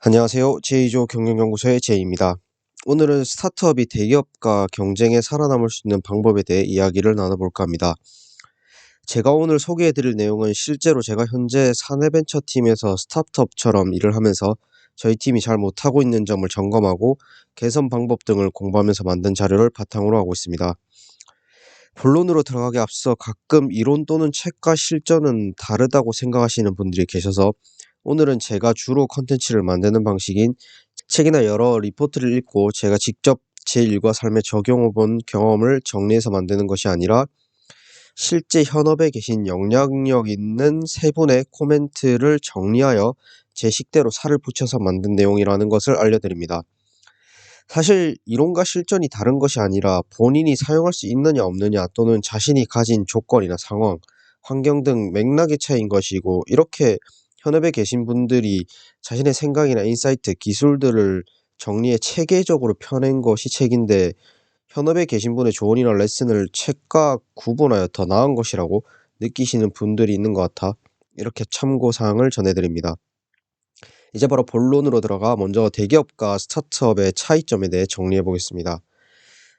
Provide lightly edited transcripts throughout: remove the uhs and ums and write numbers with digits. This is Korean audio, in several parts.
안녕하세요. 제이조 경영연구소의 제이입니다. 오늘은 스타트업이 대기업과 경쟁에 살아남을 수 있는 방법에 대해 이야기를 나눠볼까 합니다. 제가 오늘 소개해드릴 내용은 실제로 제가 현재 사내벤처팀에서 스타트업처럼 일을 하면서 저희 팀이 잘 못하고 있는 점을 점검하고 개선 방법 등을 공부하면서 만든 자료를 바탕으로 하고 있습니다. 본론으로 들어가기 앞서 가끔 이론 또는 책과 실전은 다르다고 생각하시는 분들이 계셔서 오늘은 제가 주로 컨텐츠를 만드는 방식인 책이나 여러 리포트를 읽고 제가 직접 제 일과 삶에 적용해 본 경험을 정리해서 만드는 것이 아니라 실제 현업에 계신 영향력 있는 세 분의 코멘트를 정리하여 제 식대로 살을 붙여서 만든 내용이라는 것을 알려드립니다. 사실 이론과 실전이 다른 것이 아니라 본인이 사용할 수 있느냐 없느냐 또는 자신이 가진 조건이나 상황, 환경 등 맥락의 차이인 것이고, 이렇게 현업에 계신 분들이 자신의 생각이나 인사이트, 기술들을 정리해 체계적으로 펴낸 것이 책인데, 현업에 계신 분의 조언이나 레슨을 책과 구분하여 더 나은 것이라고 느끼시는 분들이 있는 것 같아 이렇게 참고사항을 전해드립니다. 이제 바로 본론으로 들어가 먼저 대기업과 스타트업의 차이점에 대해 정리해 보겠습니다.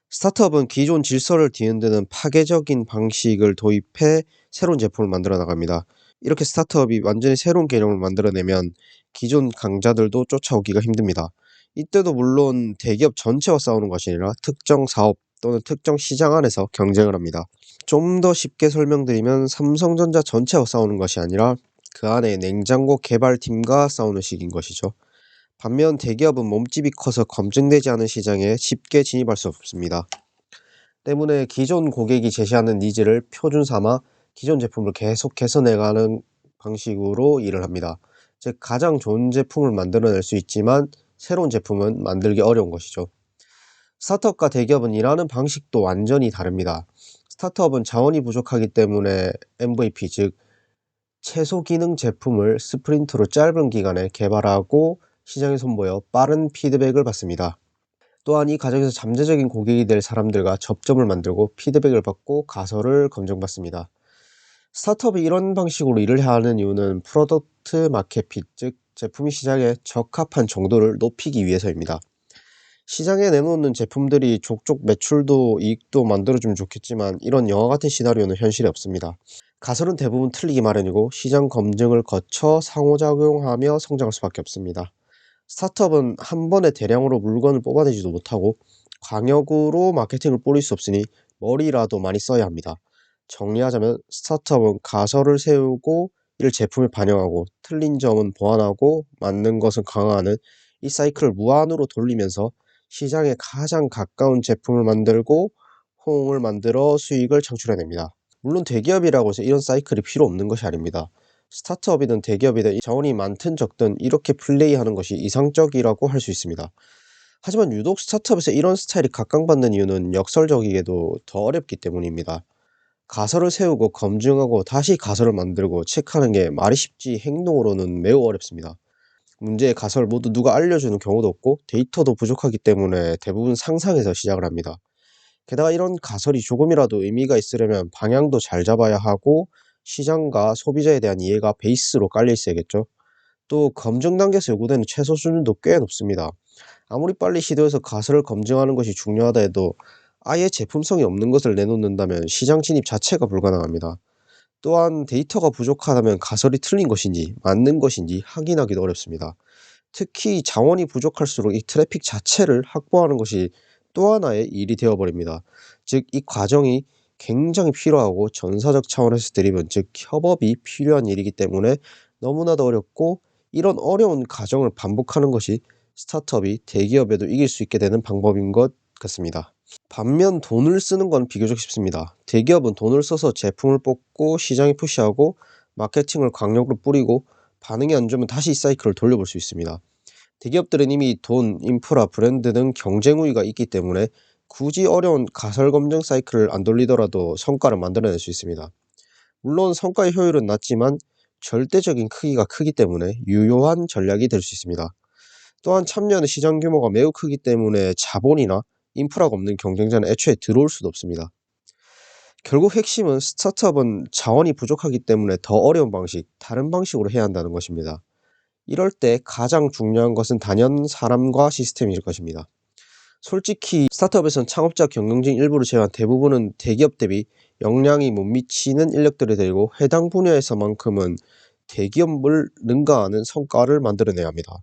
스타트업은 기존 질서를 뒤흔드는 파괴적인 방식을 도입해 새로운 제품을 만들어 나갑니다. 이렇게 스타트업이 완전히 새로운 개념을 만들어내면 기존 강자들도 쫓아오기가 힘듭니다. 이때도 물론 대기업 전체와 싸우는 것이 아니라 특정 사업 또는 특정 시장 안에서 경쟁을 합니다. 좀 더 쉽게 설명드리면 삼성전자 전체와 싸우는 것이 아니라 그 안에 냉장고 개발팀과 싸우는 식인 것이죠. 반면 대기업은 몸집이 커서 검증되지 않은 시장에 쉽게 진입할 수 없습니다. 때문에 기존 고객이 제시하는 니즈를 표준 삼아 기존 제품을 계속 개선해가는 방식으로 일을 합니다. 즉, 가장 좋은 제품을 만들어낼 수 있지만 새로운 제품은 만들기 어려운 것이죠. 스타트업과 대기업은 일하는 방식도 완전히 다릅니다. 스타트업은 자원이 부족하기 때문에 MVP, 즉 최소 기능 제품을 스프린트로 짧은 기간에 개발하고 시장에 선보여 빠른 피드백을 받습니다. 또한 이 과정에서 잠재적인 고객이 될 사람들과 접점을 만들고 피드백을 받고 가설을 검증받습니다. 스타트업이 이런 방식으로 일을 해야 하는 이유는 프로덕트 마켓핏, 즉 제품이 시장에 적합한 정도를 높이기 위해서입니다. 시장에 내놓는 제품들이 족족 매출도 이익도 만들어주면 좋겠지만 이런 영화 같은 시나리오는 현실에 없습니다. 가설은 대부분 틀리기 마련이고 시장 검증을 거쳐 상호작용하며 성장할 수밖에 없습니다. 스타트업은 한 번에 대량으로 물건을 뽑아내지도 못하고 광역으로 마케팅을 뿌릴 수 없으니 머리라도 많이 써야 합니다. 정리하자면 스타트업은 가설을 세우고 이를 제품에 반영하고 틀린 점은 보완하고 맞는 것은 강화하는 이 사이클을 무한으로 돌리면서 시장에 가장 가까운 제품을 만들고 호응을 만들어 수익을 창출해냅니다. 물론 대기업이라고 해서 이런 사이클이 필요 없는 것이 아닙니다. 스타트업이든 대기업이든 자원이 많든 적든 이렇게 플레이하는 것이 이상적이라고 할 수 있습니다. 하지만 유독 스타트업에서 이런 스타일이 각광받는 이유는 역설적이게도 더 어렵기 때문입니다. 가설을 세우고 검증하고 다시 가설을 만들고 체크하는 게 말이 쉽지 행동으로는 매우 어렵습니다. 문제의 가설 모두 누가 알려주는 경우도 없고 데이터도 부족하기 때문에 대부분 상상해서 시작을 합니다. 게다가 이런 가설이 조금이라도 의미가 있으려면 방향도 잘 잡아야 하고 시장과 소비자에 대한 이해가 베이스로 깔려 있어야겠죠. 또 검증 단계에서 요구되는 최소 수준도 꽤 높습니다. 아무리 빨리 시도해서 가설을 검증하는 것이 중요하다 해도 아예 제품성이 없는 것을 내놓는다면 시장 진입 자체가 불가능합니다. 또한 데이터가 부족하다면 가설이 틀린 것인지 맞는 것인지 확인하기도 어렵습니다. 특히 자원이 부족할수록 이 트래픽 자체를 확보하는 것이 또 하나의 일이 되어버립니다. 즉, 이 과정이 굉장히 필요하고 전사적 차원에서 드리면, 즉 협업이 필요한 일이기 때문에 너무나도 어렵고, 이런 어려운 과정을 반복하는 것이 스타트업이 대기업에도 이길 수 있게 되는 방법인 것 같습니다. 반면 돈을 쓰는 건 비교적 쉽습니다. 대기업은 돈을 써서 제품을 뽑고 시장에 푸시하고 마케팅을 강력으로 뿌리고 반응이 안 좋으면 다시 이 사이클을 돌려볼 수 있습니다. 대기업들은 이미 돈, 인프라, 브랜드 등 경쟁 우위가 있기 때문에 굳이 어려운 가설 검증 사이클을 안 돌리더라도 성과를 만들어낼 수 있습니다. 물론 성과의 효율은 낮지만 절대적인 크기가 크기 때문에 유효한 전략이 될 수 있습니다. 또한 참여하는 시장 규모가 매우 크기 때문에 자본이나 인프라가 없는 경쟁자는 애초에 들어올 수도 없습니다. 결국 핵심은 스타트업은 자원이 부족하기 때문에 더 어려운 방식, 다른 방식으로 해야 한다는 것입니다. 이럴 때 가장 중요한 것은 단연 사람과 시스템일 것입니다. 솔직히 스타트업에선 창업자 경영진 일부를 제외한 대부분은 대기업 대비 역량이 못 미치는 인력들을 데리고 해당 분야에서만큼은 대기업을 능가하는 성과를 만들어내야 합니다.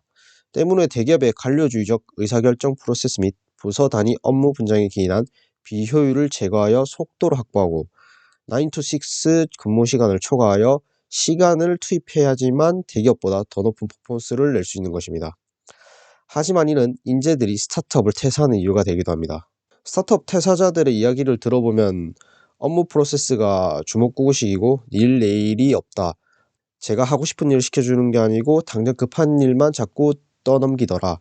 때문에 대기업의 관료주의적 의사결정 프로세스 및 부서 단위 업무 분장에 기인한 비효율을 제거하여 속도를 확보하고 9 to 6 근무 시간을 초과하여 시간을 투입해야지만 대기업보다 더 높은 퍼포먼스를 낼 수 있는 것입니다. 하지만 이는 인재들이 스타트업을 퇴사하는 이유가 되기도 합니다. 스타트업 퇴사자들의 이야기를 들어보면 업무 프로세스가 주먹구구식이고 일 내일이 없다. 제가 하고 싶은 일을 시켜주는 게 아니고 당장 급한 일만 자꾸 떠넘기더라.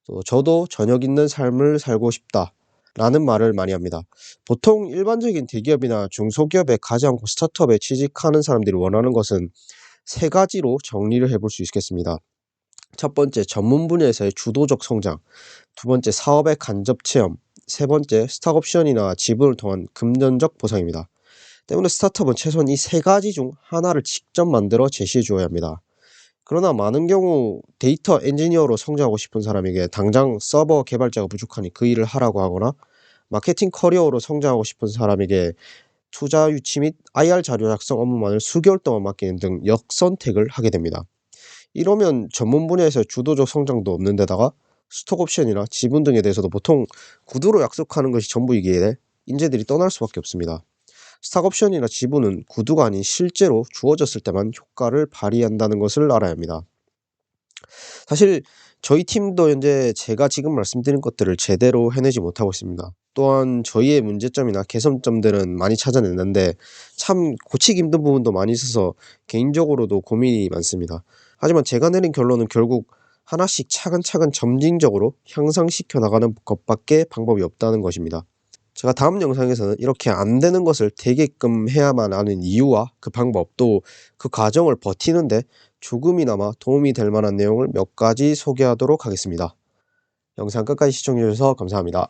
또 저도 저녁 있는 삶을 살고 싶다. 라는 말을 많이 합니다. 보통 일반적인 대기업이나 중소기업에 가지 않고 스타트업에 취직하는 사람들이 원하는 것은 세 가지로 정리를 해볼 수 있겠습니다. 첫 번째, 전문 분야에서의 주도적 성장. 두 번째, 사업의 간접 체험. 세 번째, 스탁옵션이나 지분을 통한 금전적 보상입니다. 때문에 스타트업은 최소한 이 세 가지 중 하나를 직접 만들어 제시해 주어야 합니다. 그러나 많은 경우 데이터 엔지니어로 성장하고 싶은 사람에게 당장 서버 개발자가 부족하니 그 일을 하라고 하거나 마케팅 커리어로 성장하고 싶은 사람에게 투자 유치 및 IR 자료 작성 업무만을 수개월 동안 맡기는 등 역선택을 하게 됩니다. 이러면 전문 분야에서 주도적 성장도 없는 데다가 스톡옵션이나 지분 등에 대해서도 보통 구두로 약속하는 것이 전부이기에 인재들이 떠날 수밖에 없습니다. 스탁옵션이나 지분은 구두가 아닌 실제로 주어졌을 때만 효과를 발휘한다는 것을 알아야 합니다. 사실 저희 팀도 현재 제가 지금 말씀드린 것들을 제대로 해내지 못하고 있습니다. 또한 저희의 문제점이나 개선점들은 많이 찾아냈는데 참 고치기 힘든 부분도 많이 있어서 개인적으로도 고민이 많습니다. 하지만 제가 내린 결론은 결국 하나씩 차근차근 점진적으로 향상시켜 나가는 것밖에 방법이 없다는 것입니다. 제가 다음 영상에서는 이렇게 안 되는 것을 되게끔 해야만 하는 이유와 그 방법, 또 그 과정을 버티는데 조금이나마 도움이 될 만한 내용을 몇 가지 소개하도록 하겠습니다. 영상 끝까지 시청해 주셔서 감사합니다.